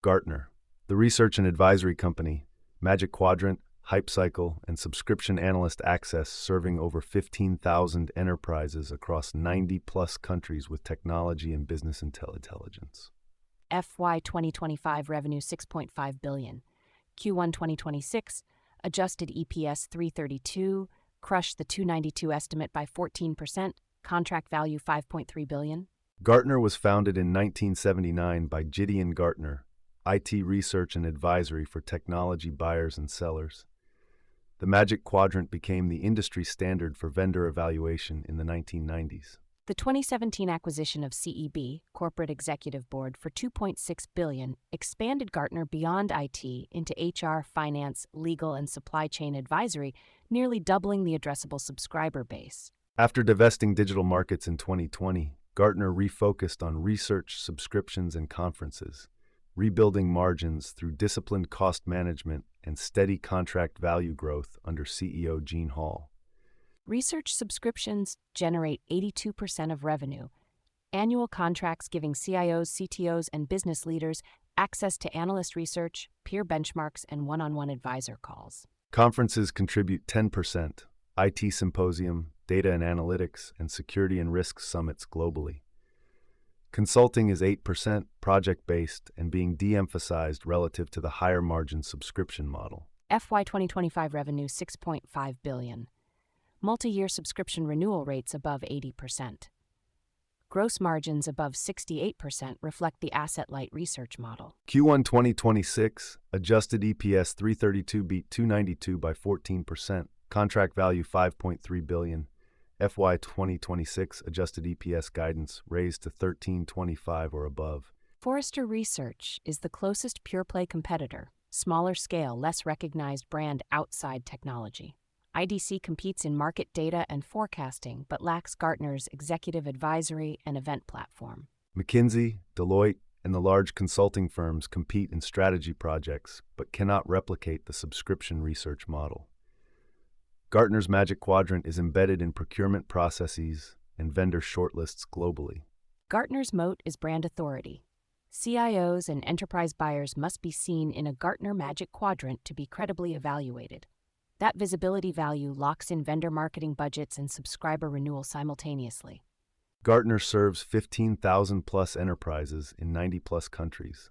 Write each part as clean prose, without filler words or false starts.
Gartner, the research and advisory company, Magic Quadrant, Hype Cycle, and Subscription Analyst Access, serving over 15,000 enterprises across 90-plus countries with technology and business intelligence. FY 2025 revenue $6.5 billion. Q1 2026, adjusted EPS $3.32, crushed the $2.92 estimate by 14%, contract value $5.3 billion. Gartner was founded in 1979 by Gideon Gartner, IT research and advisory for technology buyers and sellers. The Magic Quadrant became the industry standard for vendor evaluation in the 1990s. The 2017 acquisition of CEB, Corporate Executive Board, for $2.6 billion expanded Gartner beyond IT into HR, finance, legal, and supply chain advisory, nearly doubling the addressable subscriber base. After divesting digital markets in 2020, Gartner refocused on research, subscriptions, and conferences, rebuilding margins through disciplined cost management and steady contract value growth under CEO Gene Hall. Research subscriptions generate 82% of revenue. Annual contracts giving CIOs, CTOs, and business leaders access to analyst research, peer benchmarks, and one-on-one advisor calls. Conferences contribute 10%, IT symposium, data and analytics, and security and risk summits globally. Consulting is 8%, project-based, and being de-emphasized relative to the higher-margin subscription model. FY 2025 revenue $6.5 billion. Multi-year subscription renewal rates above 80%. Gross margins above 68% reflect the asset-light research model. Q1 2026, adjusted EPS $3.32 beat $2.92 by 14%, contract value $5.3 billion. FY 2026 adjusted EPS guidance raised to $13.25 or above. Forrester Research is the closest pure-play competitor, smaller scale, less recognized brand outside technology. IDC competes in market data and forecasting, but lacks Gartner's executive advisory and event platform. McKinsey, Deloitte, and the large consulting firms compete in strategy projects, but cannot replicate the subscription research model. Gartner's Magic Quadrant is embedded in procurement processes and vendor shortlists globally. Gartner's moat is brand authority. CIOs and enterprise buyers must be seen in a Gartner Magic Quadrant to be credibly evaluated. That visibility value locks in vendor marketing budgets and subscriber renewal simultaneously. Gartner serves 15,000-plus enterprises in 90-plus countries.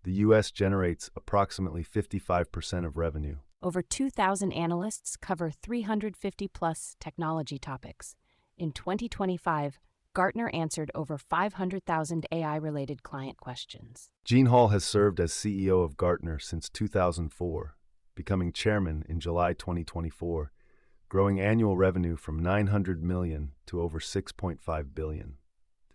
The U.S. generates approximately 55% of revenue. Over 2,000 analysts cover 350-plus technology topics. In 2025, Gartner answered over 500,000 AI-related client questions. Gene Hall has served as CEO of Gartner since 2004, becoming chairman in July 2024, growing annual revenue from $900 million to over $6.5 billion.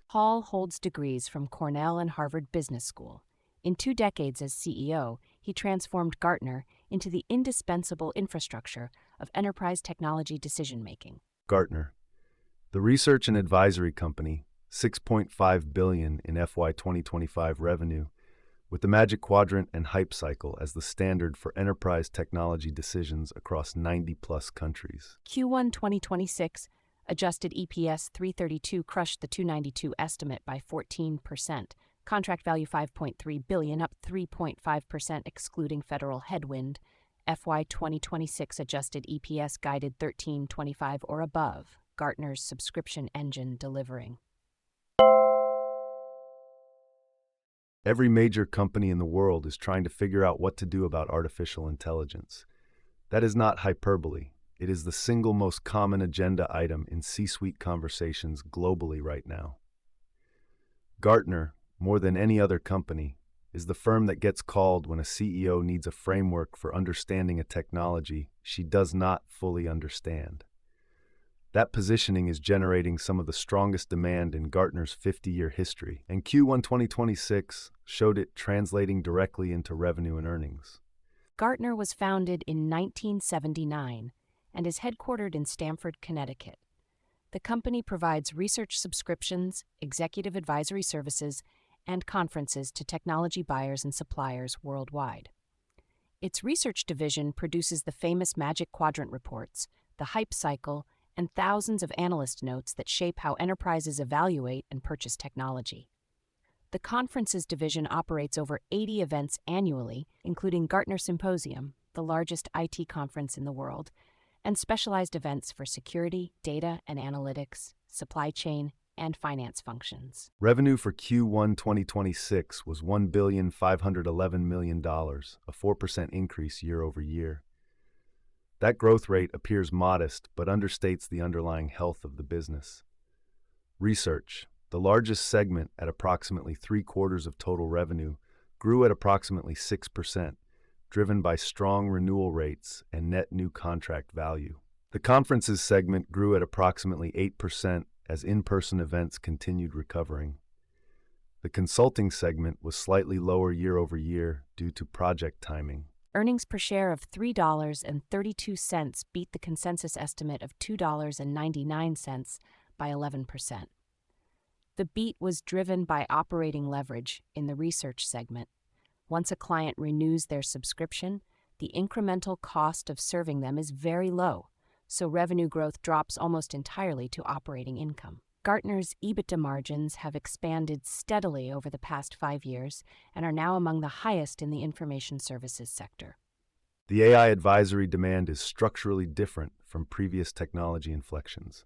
Hall holds degrees from Cornell and Harvard Business School. In 2 decades as CEO, he transformed Gartner into the indispensable infrastructure of enterprise technology decision-making. Gartner, the research and advisory company, $6.5 billion in FY 2025 revenue, with the Magic Quadrant and Hype Cycle as the standard for enterprise technology decisions across 90-plus countries. Q1 2026, adjusted EPS $3.32 crushed the $2.92 estimate by 14%. Contract value $5.3 billion, up 3.5% excluding federal headwind. FY 2026 adjusted EPS guided $13.25 or above. Gartner's subscription engine delivering. Every major company in the world is trying to figure out what to do about artificial intelligence. That is not hyperbole. It is the single most common agenda item in C-suite conversations globally right now. Gartner, more than any other company, is the firm that gets called when a CEO needs a framework for understanding a technology she does not fully understand. That positioning is generating some of the strongest demand in Gartner's 50-year history, and Q1 2026 showed it translating directly into revenue and earnings. Gartner was founded in 1979 and is headquartered in Stamford, Connecticut. The company provides research subscriptions, executive advisory services, and conferences to technology buyers and suppliers worldwide. Its research division produces the famous Magic Quadrant reports, the Hype Cycle, and thousands of analyst notes that shape how enterprises evaluate and purchase technology. The conferences division operates over 80 events annually, including Gartner Symposium, the largest IT conference in the world, and specialized events for security, data and analytics, supply chain, and finance functions. Revenue for Q1 2026 was $1,511 million, a 4% increase year over year. That growth rate appears modest but understates the underlying health of the business. Research, the largest segment at approximately three-quarters of total revenue, grew at approximately 6%, driven by strong renewal rates and net new contract value. The conferences segment grew at approximately 8% as in-person events continued recovering. The consulting segment was slightly lower year over year due to project timing. Earnings per share of $3.32 beat the consensus estimate of $2.99 by 11%. The beat was driven by operating leverage in the research segment. Once a client renews their subscription, the incremental cost of serving them is very low, so revenue growth drops almost entirely to operating income. Gartner's EBITDA margins have expanded steadily over the past 5 years and are now among the highest in the information services sector. The AI advisory demand is structurally different from previous technology inflections.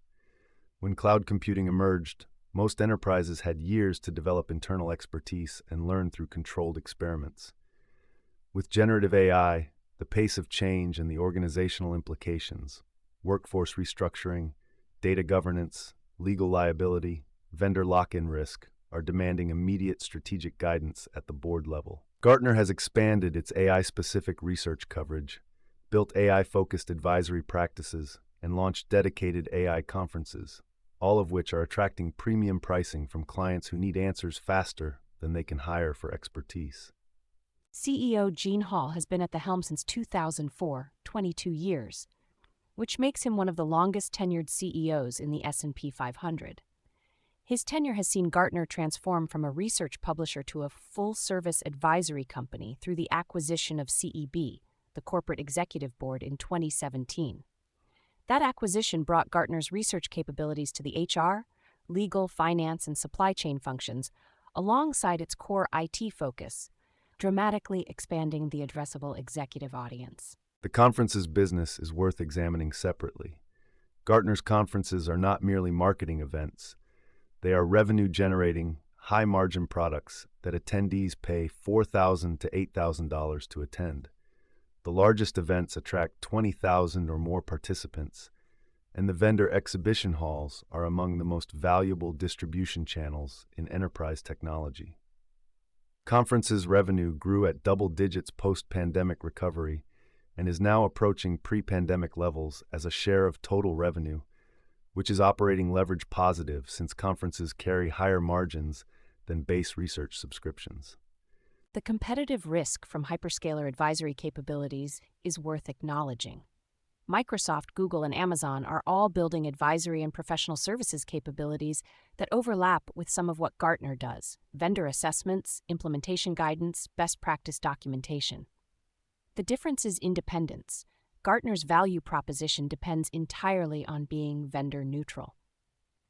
When cloud computing emerged, most enterprises had years to develop internal expertise and learn through controlled experiments. With generative AI, the pace of change and the organizational implications, workforce restructuring, data governance, legal liability, vendor lock-in risk, are demanding immediate strategic guidance at the board level. Gartner has expanded its AI-specific research coverage, built AI-focused advisory practices, and launched dedicated AI conferences, all of which are attracting premium pricing from clients who need answers faster than they can hire for expertise. CEO Gene Hall has been at the helm since 2004, 22 years, which makes him one of the longest-tenured CEOs in the S&P 500. His tenure has seen Gartner transform from a research publisher to a full-service advisory company through the acquisition of CEB, the Corporate Executive Board, in 2017. That acquisition brought Gartner's research capabilities to the HR, legal, finance, and supply chain functions, alongside its core IT focus, dramatically expanding the addressable executive audience. The conferences business is worth examining separately. Gartner's conferences are not merely marketing events. They are revenue-generating, high-margin products that attendees pay $4,000 to $8,000 to attend. The largest events attract 20,000 or more participants, and the vendor exhibition halls are among the most valuable distribution channels in enterprise technology. Conferences revenue grew at double digits post-pandemic recovery and is now approaching pre-pandemic levels as a share of total revenue, which is operating leverage positive since conferences carry higher margins than base research subscriptions. The competitive risk from hyperscaler advisory capabilities is worth acknowledging. Microsoft, Google, and Amazon are all building advisory and professional services capabilities that overlap with some of what Gartner does: vendor assessments, implementation guidance, best practice documentation. The difference is independence. Gartner's value proposition depends entirely on being vendor neutral.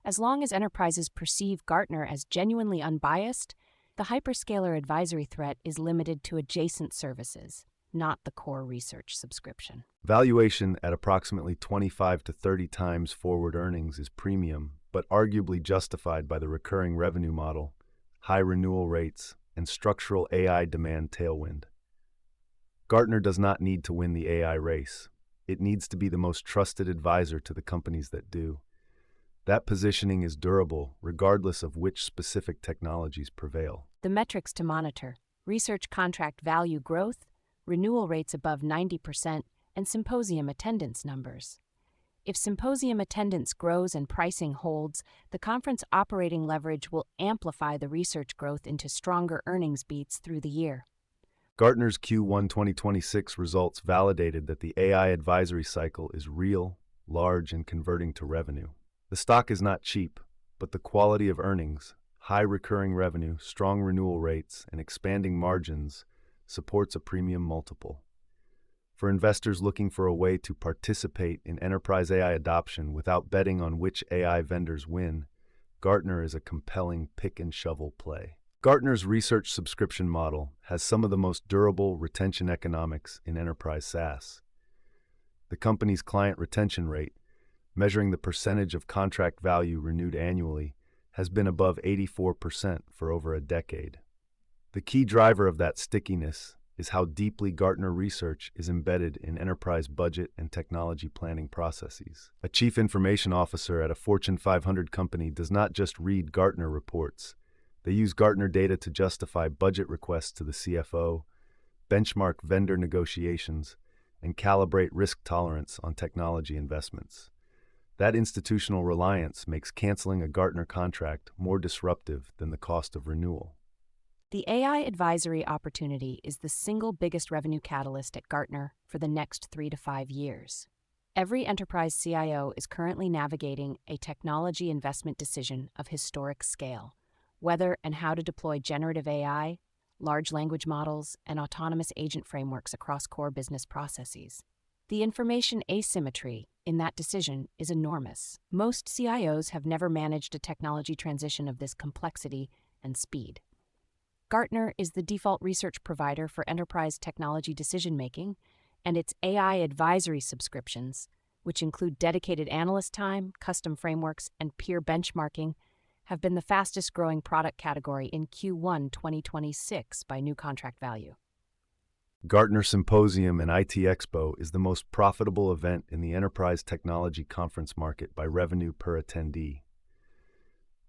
As long as enterprises perceive Gartner as genuinely unbiased, the hyperscaler advisory threat is limited to adjacent services, not the core research subscription. Valuation at approximately 25 to 30 times forward earnings is premium, but arguably justified by the recurring revenue model, high renewal rates, and structural AI demand tailwind. Gartner does not need to win the AI race. It needs to be the most trusted advisor to the companies that do. That positioning is durable, regardless of which specific technologies prevail. The metrics to monitor: research contract value growth, renewal rates above 90%, and symposium attendance numbers. If symposium attendance grows and pricing holds, the conference operating leverage will amplify the research growth into stronger earnings beats through the year. Gartner's Q1 2026 results validated that the AI advisory cycle is real, large, and converting to revenue. The stock is not cheap, but the quality of earnings, high recurring revenue, strong renewal rates, and expanding margins supports a premium multiple. For investors looking for a way to participate in enterprise AI adoption without betting on which AI vendors win, Gartner is a compelling pick-and-shovel play. Gartner's research subscription model has some of the most durable retention economics in enterprise SaaS. The company's client retention rate, measuring the percentage of contract value renewed annually, has been above 84% for over a decade. The key driver of that stickiness is how deeply Gartner research is embedded in enterprise budget and technology planning processes. A chief information officer at a Fortune 500 company does not just read Gartner reports. They use Gartner data to justify budget requests to the CFO, benchmark vendor negotiations, and calibrate risk tolerance on technology investments. That institutional reliance makes canceling a Gartner contract more disruptive than the cost of renewal. The AI advisory opportunity is the single biggest revenue catalyst at Gartner for the next 3 to 5 years. Every enterprise CIO is currently navigating a technology investment decision of historic scale, whether and how to deploy generative AI, large language models, and autonomous agent frameworks across core business processes. The information asymmetry in that decision is enormous. Most CIOs have never managed a technology transition of this complexity and speed. Gartner is the default research provider for enterprise technology decision-making, and its AI advisory subscriptions, which include dedicated analyst time, custom frameworks, and peer benchmarking, have been the fastest-growing product category in Q1 2026 by new contract value. Gartner Symposium and IT Expo is the most profitable event in the enterprise technology conference market by revenue per attendee.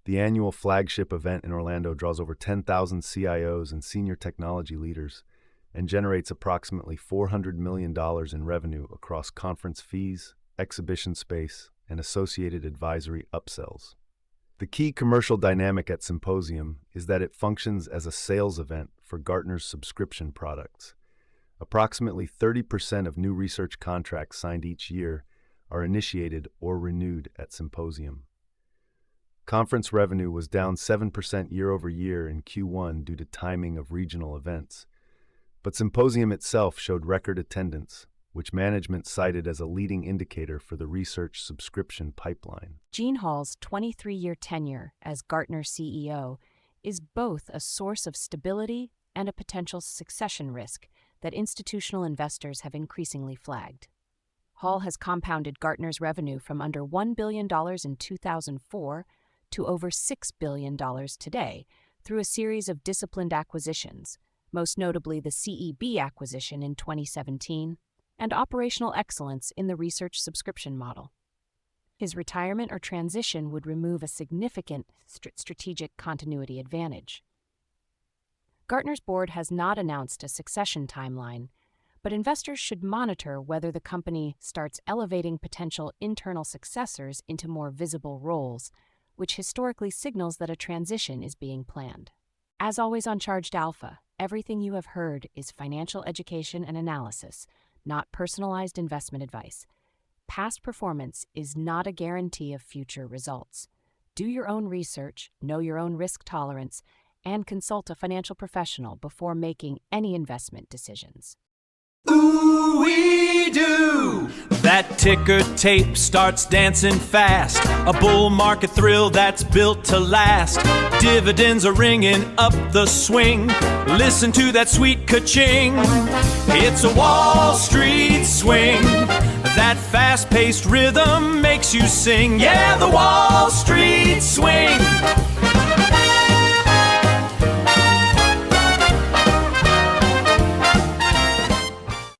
The annual flagship event in Orlando draws over 10,000 CIOs and senior technology leaders and generates approximately $400 million in revenue across conference fees, exhibition space, and associated advisory upsells. The key commercial dynamic at Symposium is that it functions as a sales event for Gartner's subscription products. Approximately 30% of new research contracts signed each year are initiated or renewed at Symposium. Conference revenue was down 7% year over year in Q1 due to timing of regional events, but Symposium itself showed record attendance, which management cited as a leading indicator for the research subscription pipeline. Gene Hall's 23-year tenure as Gartner CEO is both a source of stability and a potential succession risk that institutional investors have increasingly flagged. Hall has compounded Gartner's revenue from under $1 billion in 2004 to over $6 billion today through a series of disciplined acquisitions, most notably the CEB acquisition in 2017, and operational excellence in the research subscription model. His retirement or transition would remove a significant strategic continuity advantage. Gartner's board has not announced a succession timeline, but investors should monitor whether the company starts elevating potential internal successors into more visible roles, which historically signals that a transition is being planned. As always on Charged Alpha, everything you have heard is financial education and analysis, not personalized investment advice. Past performance is not a guarantee of future results. Do your own research, know your own risk tolerance, and consult a financial professional before making any investment decisions. Ooh-wee-doo! That ticker tape starts dancing fast. A bull market thrill that's built to last. Dividends are ringing up the swing. Listen to that sweet ka-ching. It's a Wall Street swing. That fast-paced rhythm makes you sing. Yeah, the Wall Street swing.